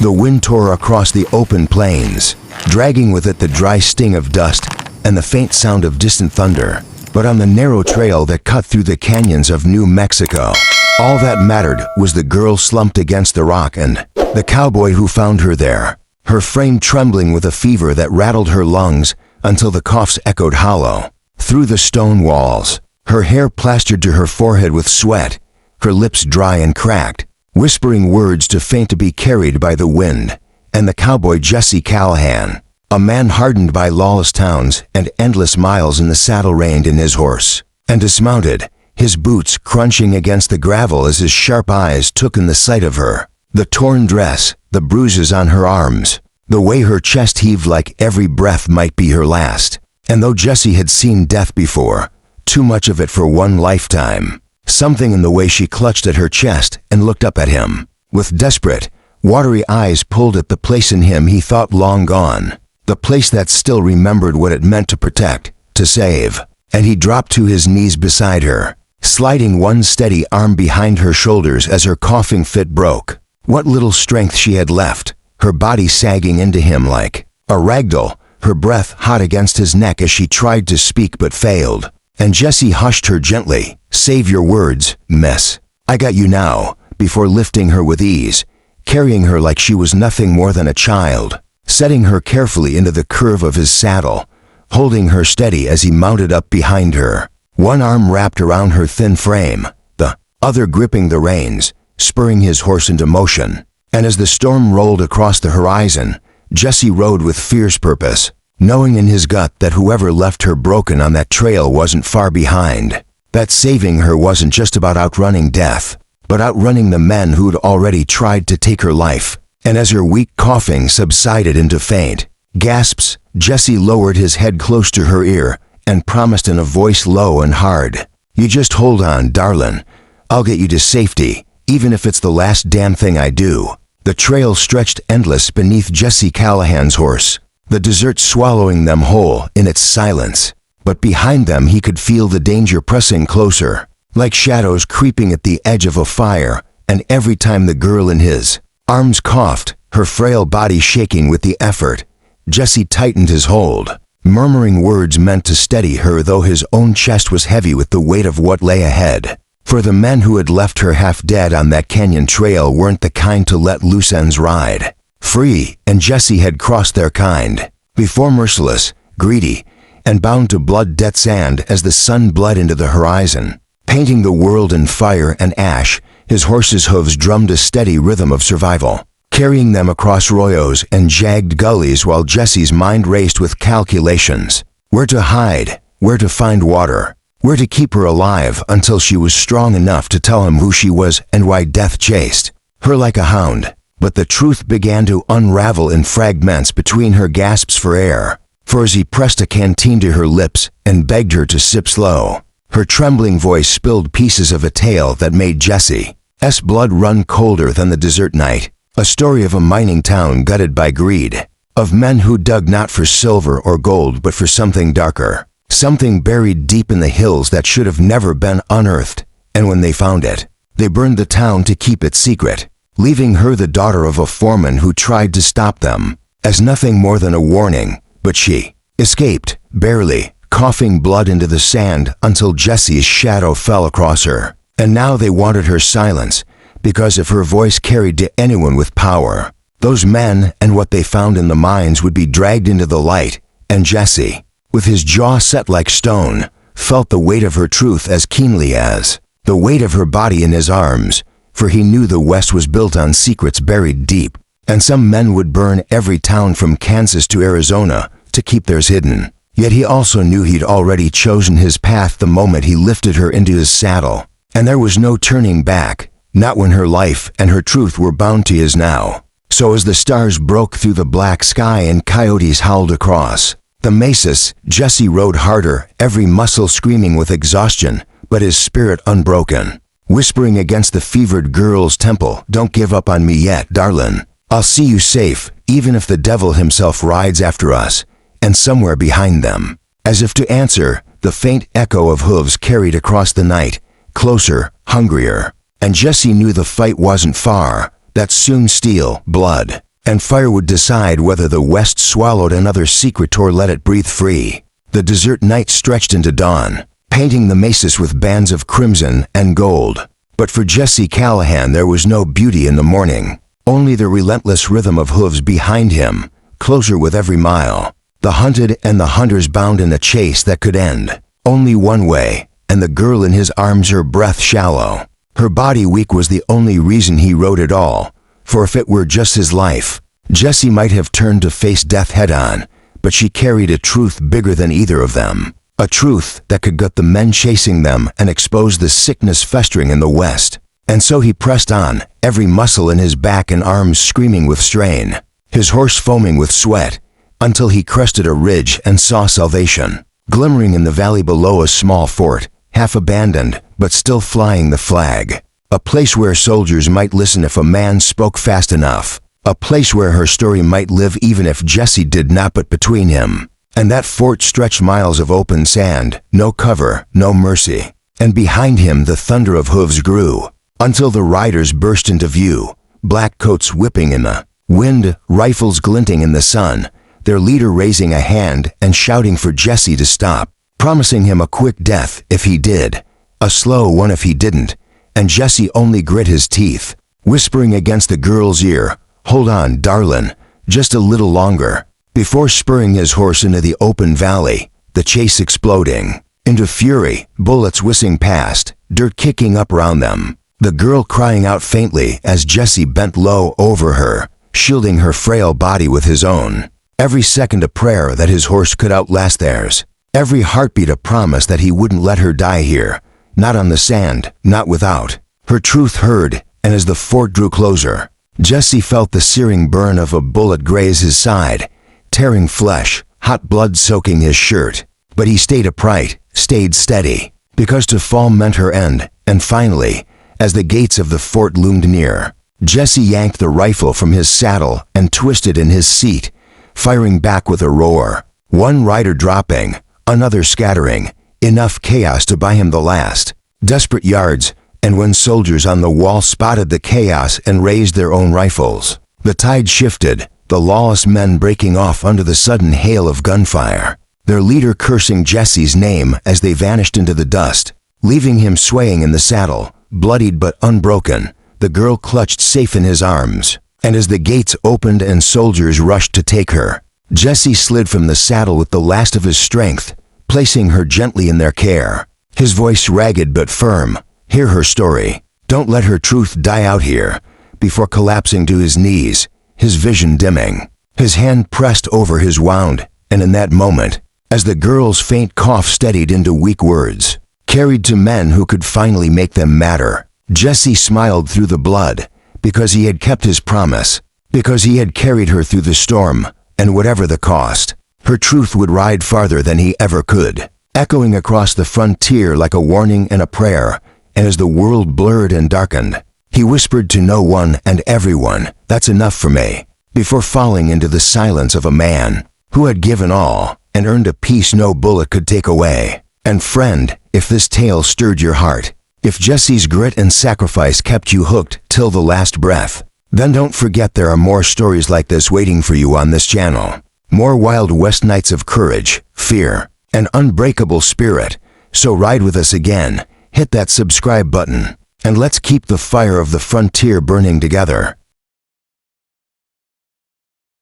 The wind tore across the open plains, dragging with it the dry sting of dust and the faint sound of distant thunder. But on the narrow trail that cut through the canyons of New Mexico, all that mattered was the girl slumped against the rock and the cowboy who found her there, her frame trembling with a fever that rattled her lungs until the coughs echoed hollow through the stone walls, her hair plastered to her forehead with sweat, her lips dry and cracked, whispering words too faint to be carried by the wind. And the cowboy Jesse Callahan, a man hardened by lawless towns and endless miles in the saddle, reined in his horse and dismounted, his boots crunching against the gravel as his sharp eyes took in the sight of her. The torn dress, the bruises on her arms, the way her chest heaved like every breath might be her last. And though Jesse had seen death before, too much of it for one lifetime, something in the way she clutched at her chest and looked up at him, with desperate, watery eyes pulled at the place in him he thought long gone, the place that still remembered what it meant to protect, to save. And he dropped to his knees beside her, sliding one steady arm behind her shoulders as her coughing fit broke. What little strength she had left, her body sagging into him like a ragdoll, her breath hot against his neck as she tried to speak but failed. And Jesse hushed her gently. "Save your words, miss. I got you now," before lifting her with ease, carrying her like she was nothing more than a child, setting her carefully into the curve of his saddle, holding her steady as he mounted up behind her, one arm wrapped around her thin frame, the other gripping the reins, spurring his horse into motion. And as the storm rolled across the horizon, Jesse rode with fierce purpose, knowing in his gut that whoever left her broken on that trail wasn't far behind, that saving her wasn't just about outrunning death, but outrunning the men who'd already tried to take her life. And as her weak coughing subsided into faint gasps, Jesse lowered his head close to her ear and promised in a voice low and hard, "You just hold on, darlin'. I'll get you to safety, even if it's the last damn thing I do." The trail stretched endless beneath Jesse Callahan's horse, the desert swallowing them whole in its silence. But behind them he could feel the danger pressing closer, like shadows creeping at the edge of a fire. And every time the girl in his arms coughed, her frail body shaking with the effort, Jesse tightened his hold, murmuring words meant to steady her, though his own chest was heavy with the weight of what lay ahead. For the men who had left her half dead on that canyon trail weren't the kind to let loose ends ride free, and Jesse had crossed their kind before, merciless, greedy, and bound to blood debt sand as the sun bled into the horizon, painting the world in fire and ash. His horse's hooves drummed a steady rhythm of survival, carrying them across royos and jagged gullies while Jesse's mind raced with calculations. Where to hide, where to find water, where to keep her alive until she was strong enough to tell him who she was and why death chased her like a hound. But the truth began to unravel in fragments between her gasps for air. For as he pressed a canteen to her lips and begged her to sip slow, her trembling voice spilled pieces of a tale that made Jesse's blood run colder than the desert night. A story of a mining town gutted by greed, of men who dug not for silver or gold but for something darker, something buried deep in the hills that should have never been unearthed. And when they found it, they burned the town to keep it secret, leaving her the daughter of a foreman who tried to stop them, as nothing more than a warning. But she escaped, barely, coughing blood into the sand until Jesse's shadow fell across her. And now they wanted her silence, because if her voice carried to anyone with power, those men and what they found in the mines would be dragged into the light. And Jesse, with his jaw set like stone, felt the weight of her truth as keenly as the weight of her body in his arms, for he knew the West was built on secrets buried deep, and some men would burn every town from Kansas to Arizona to keep theirs hidden. Yet he also knew he'd already chosen his path the moment he lifted her into his saddle, and there was no turning back, not when her life and her truth were bound to his now. So as the stars broke through the black sky and coyotes howled across the mesas, Jesse rode harder, every muscle screaming with exhaustion, but his spirit unbroken, whispering against the fevered girl's temple, "Don't give up on me yet, darlin'. I'll see you safe, even if the devil himself rides after us." And somewhere behind them, as if to answer, the faint echo of hooves carried across the night, closer, hungrier. And Jesse knew the fight wasn't far, that soon steel, blood, And fire would decide whether the West swallowed another secret or let it breathe free. The desert night stretched into dawn, painting the mesas with bands of crimson and gold. But for Jesse Callahan there was no beauty in the morning, only the relentless rhythm of hooves behind him, closer with every mile. The hunted and the hunters bound in a chase that could end only one way, and the girl in his arms, her breath shallow, her body weak, was the only reason he rode it all. For if it were just his life, Jesse might have turned to face death head-on, but she carried a truth bigger than either of them. A truth that could gut the men chasing them and expose the sickness festering in the West. And so he pressed on, every muscle in his back and arms screaming with strain, his horse foaming with sweat, until he crested a ridge and saw salvation, glimmering in the valley below, a small fort, half abandoned, but still flying the flag. A place where soldiers might listen if a man spoke fast enough. A place where her story might live even if Jesse did not. But between him and that fort stretched miles of open sand, no cover, no mercy. And behind him the thunder of hooves grew, until the riders burst into view, black coats whipping in the wind, rifles glinting in the sun, their leader raising a hand and shouting for Jesse to stop, promising him a quick death if he did, a slow one if he didn't. And Jesse only grit his teeth, whispering against the girl's ear, "Hold on, darlin', just a little longer," before spurring his horse into the open valley, the chase exploding into fury, bullets whizzing past, dirt kicking up around them, the girl crying out faintly as Jesse bent low over her, shielding her frail body with his own. Every second a prayer that his horse could outlast theirs, every heartbeat a promise that he wouldn't let her die here, not on the sand, not without her truth heard. And as the fort drew closer, Jesse felt the searing burn of a bullet graze his side, tearing flesh, hot blood soaking his shirt. But he stayed upright, stayed steady, because to fall meant her end. And finally, as the gates of the fort loomed near, Jesse yanked the rifle from his saddle and twisted in his seat, firing back with a roar. One rider dropping, another scattering, enough chaos to buy him the last desperate yards. And when soldiers on the wall spotted the chaos and raised their own rifles, the tide shifted, the lawless men breaking off under the sudden hail of gunfire, their leader cursing Jesse's name as they vanished into the dust, leaving him swaying in the saddle, bloodied but unbroken, the girl clutched safe in his arms. And as the gates opened and soldiers rushed to take her, Jesse slid from the saddle with the last of his strength, placing her gently in their care, his voice ragged but firm. "Hear her story. Don't let her truth die out here," before collapsing to his knees, his vision dimming, his hand pressed over his wound. And in that moment, as the girl's faint cough steadied into weak words, carried to men who could finally make them matter, Jesse smiled through the blood, because he had kept his promise, because he had carried her through the storm, and whatever the cost, her truth would ride farther than he ever could, echoing across the frontier like a warning and a prayer. And as the world blurred and darkened, he whispered to no one and everyone, "That's enough for me," before falling into the silence of a man who had given all and earned a peace no bullet could take away. And friend, if this tale stirred your heart, if Jesse's grit and sacrifice kept you hooked till the last breath, then don't forget there are more stories like this waiting for you on this channel. More Wild West nights of courage, fear, and unbreakable spirit. So ride with us again. Hit that subscribe button, and let's keep the fire of the frontier burning together.